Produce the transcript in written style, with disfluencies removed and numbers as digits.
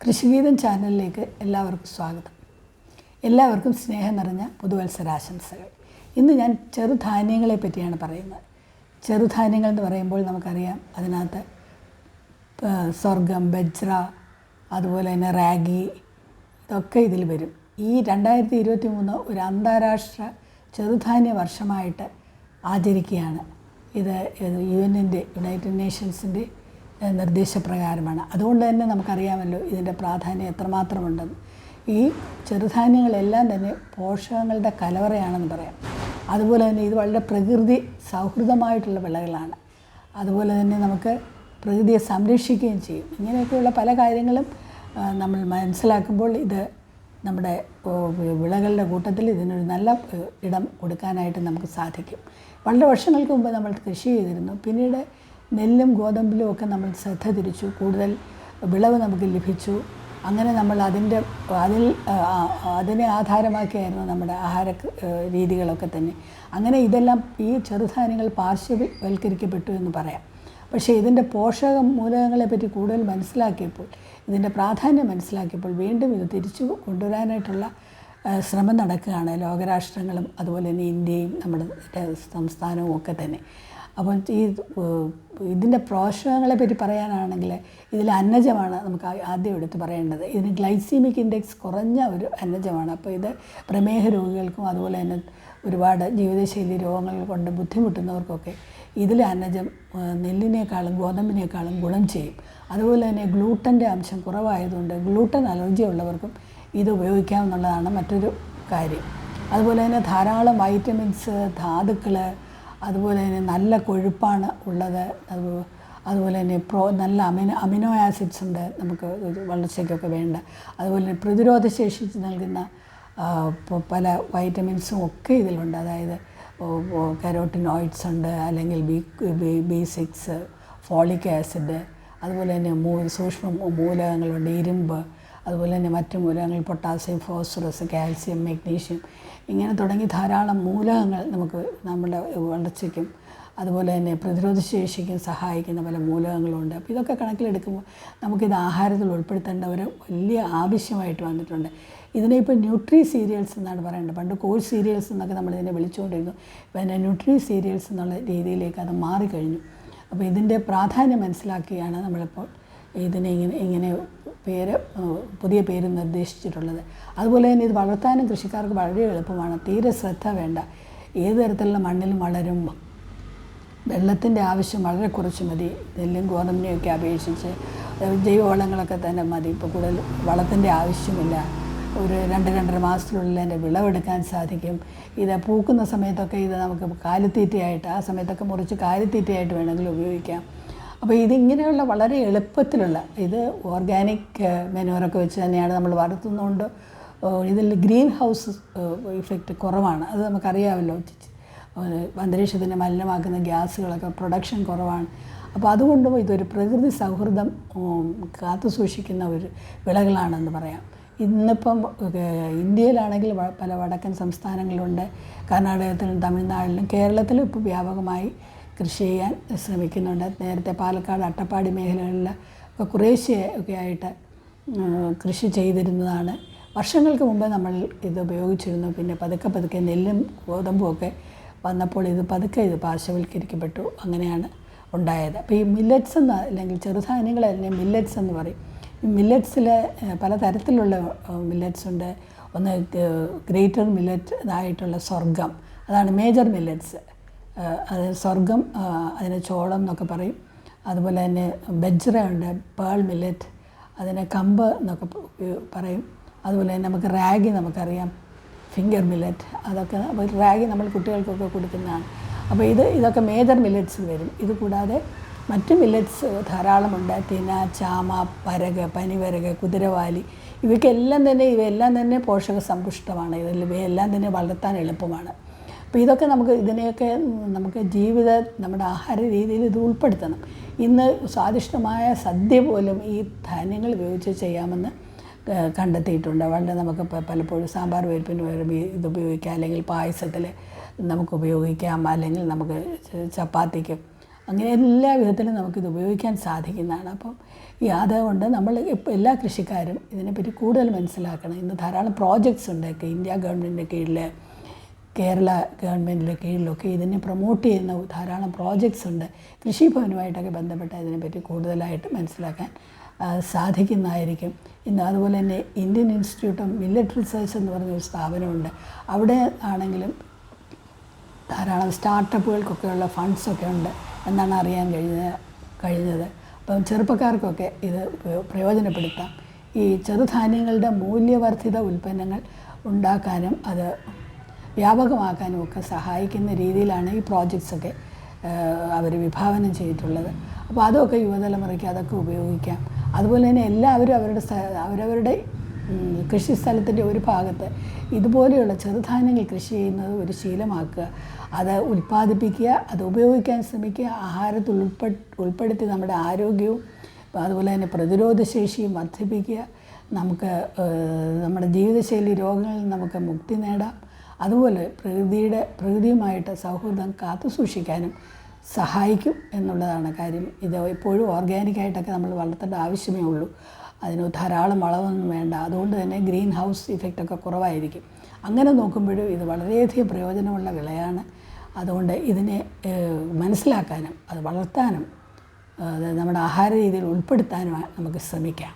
കൃഷിഗീതം ചാനലിലേക്ക് എല്ലാവർക്കും സ്വാഗതം. എല്ലാവർക്കും സ്നേഹം നിറഞ്ഞ പുതുവത്സരാശംസകൾ. ഇന്ന് ഞാൻ ചെറുധാന്യങ്ങളെ പറ്റിയാണ് പറയുന്നത്. ചെറുധാന്യങ്ങൾ എന്ന് പറയുമ്പോൾ നമുക്കറിയാം, അതിനകത്ത് സ്വർഗം, ബജ്ര, അതുപോലെ തന്നെ റാഗി, ഇതൊക്കെ ഇതിൽ വരും. ഈ 2023 ഒരു അന്താരാഷ്ട്ര ചെറുധാന്യ വർഷമായിട്ട് ആചരിക്കുകയാണ്. ഇത് യുണൈറ്റഡ് നേഷൻസിൻ്റെ നിർദ്ദേശപ്രകാരമാണ്. അതുകൊണ്ട് തന്നെ നമുക്കറിയാമല്ലോ ഇതിൻ്റെ പ്രാധാന്യം എത്രമാത്രമുണ്ടെന്ന്. ഈ ചെറുധാന്യങ്ങളെല്ലാം തന്നെ പോഷകങ്ങളുടെ കലവറയാണെന്ന് പറയാം. അതുപോലെ തന്നെ ഇത് വളരെ പ്രകൃതി സൗഹൃദമായിട്ടുള്ള വിളകളാണ്. അതുപോലെ തന്നെ നമുക്ക് പ്രകൃതിയെ സംരക്ഷിക്കുകയും ചെയ്യും. ഇങ്ങനെയൊക്കെയുള്ള പല കാര്യങ്ങളും നമ്മൾ മനസ്സിലാക്കുമ്പോൾ ഇത് നമ്മുടെ വിളകളുടെ കൂട്ടത്തിൽ ഇതിനൊരു നല്ല ഇടം കൊടുക്കാനായിട്ട് നമുക്ക് സാധിക്കും. വളരെ വർഷങ്ങൾക്ക് മുമ്പ് നമ്മൾ കൃഷി ചെയ്തിരുന്നു. പിന്നീട് നെല്ലും ഗോതമ്പിലും ഒക്കെ നമ്മൾ ശ്രദ്ധ തിരിച്ചു. കൂടുതൽ വിളവ് നമുക്ക് ലഭിച്ചു. അങ്ങനെ നമ്മൾ അതിനെ ആധാരമാക്കിയായിരുന്നു നമ്മുടെ ആഹാര രീതികളൊക്കെ തന്നെ. അങ്ങനെ ഇതെല്ലാം ഈ ചെറുധാന്യങ്ങൾ പാർശ്വവൽക്കരിക്കപ്പെട്ടു എന്ന് പറയാം. പക്ഷേ ഇതിൻ്റെ പോഷക മൂലകങ്ങളെ പറ്റി കൂടുതൽ മനസ്സിലാക്കിയപ്പോൾ, ഇതിൻ്റെ പ്രാധാന്യം മനസ്സിലാക്കിയപ്പോൾ വീണ്ടും ഇത് തിരിച്ചു കൊണ്ടുവരാനായിട്ടുള്ള ശ്രമം നടക്കുകയാണ് ലോകരാഷ്ട്രങ്ങളും അതുപോലെ തന്നെ ഇന്ത്യയും നമ്മുടെ സംസ്ഥാനവും ഒക്കെ തന്നെ. അപ്പോൾ ഇതിൻ്റെ പോഷകങ്ങളെ പറ്റി പറയാനാണെങ്കിൽ ഇതിൽ അന്നജമാണ് നമുക്ക് ആദ്യം എടുത്ത് പറയേണ്ടത്. ഇതിന് ഗ്ലൈസീമിക് ഇൻഡെക്സ് കുറഞ്ഞ ഒരു അന്നജമാണ്. അപ്പോൾ ഇത് പ്രമേഹ രോഗികൾക്കും അതുപോലെ തന്നെ ഒരുപാട് ജീവിതശൈലി രോഗങ്ങൾ കൊണ്ട് ബുദ്ധിമുട്ടുന്നവർക്കൊക്കെ ഇതിൽ അന്നജം നെല്ലിനേക്കാളും ഗോതമ്പിനേക്കാളും ഗുണം ചെയ്യും. അതുപോലെ തന്നെ ഗ്ലൂട്ടൻ്റെ അംശം കുറവായതുകൊണ്ട് ഗ്ലൂട്ടൻ അലർജി ഉള്ളവർക്കും ഇത് ഉപയോഗിക്കാമെന്നുള്ളതാണ് മറ്റൊരു കാര്യം. അതുപോലെ തന്നെ ധാരാളം വൈറ്റമിൻസ്, ധാതുക്കൾ, അതുപോലെ തന്നെ നല്ല കൊഴുപ്പാണ് ഉള്ളത്. അതുപോലെ തന്നെ നല്ല അമിനോ ആസിഡ്സ് ഉണ്ട് നമുക്ക് വളർച്ചയ്ക്കൊക്കെ വേണ്ട. അതുപോലെ തന്നെ പ്രതിരോധശേഷി നൽകുന്ന പല വൈറ്റമിൻസും ഒക്കെ ഇതിലുണ്ട്. അതായത് കരോട്ടിനോയിഡ്സ് ഉണ്ട്, അല്ലെങ്കിൽ B6, ഫോളിക് ആസിഡ്, അതുപോലെ തന്നെ സൂക്ഷ്മ മൂലകങ്ങളുണ്ട്, ഇരുമ്പ്, അതുപോലെ തന്നെ മറ്റു മൂലകങ്ങൾ പൊട്ടാസ്യം, ഫോസ്ഫറസ്, കാൽസ്യം, മഗ്നീഷ്യം, ഇങ്ങനെ തുടങ്ങി ധാരാളം മൂലകങ്ങൾ നമുക്ക് നമ്മുടെ വളർച്ചയ്ക്കും അതുപോലെ തന്നെ പ്രതിരോധശേഷിക്കും സഹായിക്കുന്ന പല മൂലകങ്ങളുണ്ട്. അപ്പോൾ ഇതൊക്കെ കണക്കിലെടുക്കുമ്പോൾ നമുക്കിത് ആഹാരത്തിൽ ഉൾപ്പെടുത്തേണ്ട ഒരു വലിയ ആവശ്യമായിട്ട് വന്നിട്ടുണ്ട്. ഇതിനെ ഇപ്പോൾ ന്യൂട്രി സീരിയൽസ് എന്നാണ് പറയേണ്ടത്. പണ്ട് കോഴ്സ് സീരിയൽസ് എന്നൊക്കെ നമ്മളിതിനെ വിളിച്ചുകൊണ്ടിരുന്നു. ഇപ്പോൾ അതിനെ ന്യൂട്രി സീരിയൽസ് എന്നുള്ള രീതിയിലേക്ക് അത് മാറിക്കഴിഞ്ഞു. അപ്പോൾ ഇതിൻ്റെ പ്രാധാന്യം മനസ്സിലാക്കിയാണ് നമ്മളിപ്പോൾ ഇതിനെ ഇങ്ങനെ പുതിയ പേര് നിർദ്ദേശിച്ചിട്ടുള്ളത്. അതുപോലെ തന്നെ ഇത് വളർത്താനും കൃഷിക്കാർക്ക് വളരെ എളുപ്പമാണ്. തീരെ ശ്രദ്ധ വേണ്ട. ഏത് തരത്തിലുള്ള മണ്ണിലും വളരും. വെള്ളത്തിൻ്റെ ആവശ്യം വളരെ കുറച്ച് മതി. നെല്ലും ഗോതമ്പിനെയൊക്കെ അപേക്ഷിച്ച് ജൈവവളങ്ങളൊക്കെ തന്നെ മതി. ഇപ്പോൾ കൂടുതൽ വളത്തിൻ്റെ ആവശ്യമില്ല. ഒരു 2-2.5 മാസത്തിനുള്ളിൽ അതിൻ്റെ വിളവെടുക്കാൻ സാധിക്കും. ഇത് പൂക്കുന്ന സമയത്തൊക്കെ ഇത് നമുക്ക് കാലിത്തീറ്റയായിട്ട്, ആ സമയത്തൊക്കെ മുറിച്ച് കാലിത്തീറ്റയായിട്ട് വേണമെങ്കിൽ ഉപയോഗിക്കാം. അപ്പോൾ ഇതിങ്ങനെയുള്ള വളരെ എളുപ്പത്തിലുള്ള, ഇത് ഓർഗാനിക് മെനൂറൊക്കെ വെച്ച് തന്നെയാണ് നമ്മൾ വളർത്തുന്നതുകൊണ്ട് ഇതിൽ ഗ്രീൻ ഹൗസ് ഇഫക്റ്റ് കുറവാണ്. അത് നമുക്കറിയാമല്ലോ. അന്തരീക്ഷത്തിനെ മലിനമാക്കുന്ന ഗ്യാസുകളൊക്കെ പ്രൊഡക്ഷൻ കുറവാണ്. അപ്പോൾ അതുകൊണ്ടും ഇതൊരു പ്രകൃതി സൗഹൃദം കാത്തു സൂക്ഷിക്കുന്ന ഒരു വിളകളാണെന്ന് പറയാം. ഇന്നിപ്പം ഇന്ത്യയിലാണെങ്കിൽ പല വടക്കൻ സംസ്ഥാനങ്ങളിലുണ്ട്, കർണാടകത്തിലും തമിഴ്നാട്ടിലും കേരളത്തിലും ഇപ്പോൾ വ്യാപകമായി കൃഷി ചെയ്യാൻ ശ്രമിക്കുന്നുണ്ട്. നേരത്തെ പാലക്കാട്, അട്ടപ്പാടി മേഖലകളിൽ ഒക്കെ കുറേശ്ശെ ഒക്കെ ആയിട്ട് കൃഷി ചെയ്തിരുന്നതാണ്. വർഷങ്ങൾക്ക് മുമ്പ് നമ്മൾ ഇത് ഉപയോഗിച്ചിരുന്നു. പിന്നെ പതുക്കെ നെല്ലും ഗോതമ്പും ഒക്കെ വന്നപ്പോൾ ഇത് പാർശ്വവൽക്കരിക്കപ്പെട്ടു. അങ്ങനെയാണ് ഉണ്ടായത്. അപ്പോൾ ഈ മില്ലറ്റ്സ് എന്ന്, അല്ലെങ്കിൽ ചെറുധാന്യങ്ങൾ അല്ലെങ്കിൽ മില്ലറ്റ്സ് എന്ന് പറയും. ഈ മില്ലറ്റ്സിൽ പലതരത്തിലുള്ള മില്ലറ്റ്സ് ഉണ്ട്. ഒന്ന് ഗ്രേറ്റർ മില്ലറ്റ് ഇതായിട്ടുള്ള സ്വർഗം, അതാണ് മേജർ മില്ലറ്റ്സ്. അത് സ്വർഗം, അതിന് ചോളം എന്നൊക്കെ പറയും. അതുപോലെ തന്നെ ബജ്ര ഉണ്ട്, പേൾ മില്ലറ്റ്, അതിനെ കമ്പ് എന്നൊക്കെ പറയും. അതുപോലെ തന്നെ നമുക്ക് റാഗി നമുക്കറിയാം, ഫിംഗർ മില്ലറ്റ്, അതൊക്കെ റാഗി നമ്മൾ കുട്ടികൾക്കൊക്കെ കൊടുക്കുന്നതാണ്. അപ്പോൾ ഇതൊക്കെ മേജർ മില്ലറ്റ്സ് വരും. ഇത് കൂടാതെ മറ്റ് മില്ലറ്റ്സ് ധാരാളമുണ്ട്. തിന, ചാമ, പനിവരക്, കുതിരവാലി, ഇവയെല്ലാം തന്നെ പോഷക സമ്പുഷ്ടമാണ്. ഇവയെല്ലാം തന്നെ വളർത്താൻ എളുപ്പമാണ്. അപ്പോൾ ഇതൊക്കെ നമുക്ക് നമ്മുടെ ആഹാര രീതിയിൽ ഇത് ഉൾപ്പെടുത്തണം. ഇന്ന് സ്വാദിഷ്ടമായ സദ്യ പോലും ഈ ധാന്യങ്ങൾ ഉപയോഗിച്ച് ചെയ്യാമെന്ന് കണ്ടെത്തിയിട്ടുണ്ട്. വളരെ നമുക്ക് പലപ്പോഴും സാമ്പാർ പരിപ്പിന് പകരം ഇത് ഉപയോഗിക്കാം, അല്ലെങ്കിൽ പായസത്തിൽ നമുക്ക് ഉപയോഗിക്കാം, അല്ലെങ്കിൽ നമുക്ക് ചപ്പാത്തിക്ക് അങ്ങനെ എല്ലാ വിധത്തിലും നമുക്കിത് ഉപയോഗിക്കാൻ സാധിക്കുന്നതാണ്. അപ്പം അതുകൊണ്ട് നമ്മൾ ഇപ്പോൾ എല്ലാ കൃഷിക്കാരും ഇതിനെപ്പറ്റി കൂടുതൽ മനസ്സിലാക്കണം. ഇന്ന് ധാരാളം പ്രോജക്ട്സ് ഉണ്ട്, ഇന്ത്യ ഗവൺമെൻറ്റിൻ്റെ കീഴിൽ, കേരള ഗവൺമെൻറ്റിൻ്റെ കീഴിലൊക്കെ ഇതിനെ പ്രൊമോട്ട് ചെയ്യുന്ന ധാരാളം പ്രോജക്ട്സ് ഉണ്ട്. കൃഷിഭവനുമായിട്ടൊക്കെ ബന്ധപ്പെട്ട് ഇതിനെപ്പറ്റി കൂടുതലായിട്ട് മനസ്സിലാക്കാൻ സാധിക്കുന്നതായിരിക്കും. ഇന്ന് അതുപോലെ തന്നെ Indian institute of millet research എന്ന് പറഞ്ഞൊരു സ്ഥാപനമുണ്ട്. അവിടെ ആണെങ്കിലും ധാരാളം സ്റ്റാർട്ടപ്പുകൾക്കൊക്കെയുള്ള ഫണ്ട്സൊക്കെ ഉണ്ട് എന്നാണ് അറിയാൻ കഴിഞ്ഞത്. അപ്പം ചെറുപ്പക്കാർക്കൊക്കെ ഇത് പ്രയോജനപ്പെടുത്താം. ഈ ചെറുധാന്യങ്ങളുടെ മൂല്യവർദ്ധിത ഉൽപ്പന്നങ്ങൾ ഉണ്ടാക്കാനും അത് വ്യാപകമാക്കാനും ഒക്കെ സഹായിക്കുന്ന രീതിയിലാണ് ഈ പ്രോജക്ട്സൊക്കെ അവർ വിഭാവനം ചെയ്തിട്ടുള്ളത്. അപ്പോൾ അതൊക്കെ യുവതലമുറയ്ക്ക് അതൊക്കെ ഉപയോഗിക്കാം. അതുപോലെ തന്നെ എല്ലാവരും അവരവരുടെ കൃഷിസ്ഥലത്തിൻ്റെ ഒരു ഭാഗത്ത് ഇതുപോലെയുള്ള ചെറുധാന്യങ്ങൾ കൃഷി ചെയ്യുന്നത് ഒരു ശീലമാക്കുക, അത് ഉൽപ്പാദിപ്പിക്കുക, അത് ഉപയോഗിക്കാൻ ശ്രമിക്കുക, ആഹാരത്തിൽ ഉൾപ്പെടുത്തി നമ്മുടെ ആരോഗ്യവും അതുപോലെ തന്നെ പ്രതിരോധശേഷിയും വർദ്ധിപ്പിക്കുക. നമുക്ക് നമ്മുടെ ജീവിതശൈലി രോഗങ്ങളിൽ നമുക്ക് മുക്തി നേടാം. അതുപോലെ പ്രകൃതിയുമായിട്ട് സൗഹൃദം കാത്തു സൂക്ഷിക്കാനും സഹായിക്കും എന്നുള്ളതാണ് കാര്യം. ഇത് എപ്പോഴും ഓർഗാനിക്കായിട്ടൊക്കെ നമ്മൾ വളർത്തേണ്ട ആവശ്യമേ ഉള്ളൂ. അതിന് ധാരാളം വളമൊന്നും വേണ്ട. അതുകൊണ്ട് തന്നെ ഗ്രീൻ ഹൗസ് ഇഫക്റ്റൊക്കെ കുറവായിരിക്കും. അങ്ങനെ നോക്കുമ്പോഴും ഇത് വളരെയധികം പ്രയോജനമുള്ള വിളയാണ്. അതുകൊണ്ട് ഇതിനെ മനസ്സിലാക്കാനും അത് വളർത്താനും അത് നമ്മുടെ ആഹാര രീതിയിൽ ഉൾപ്പെടുത്താനും നമുക്ക് ശ്രമിക്കാം.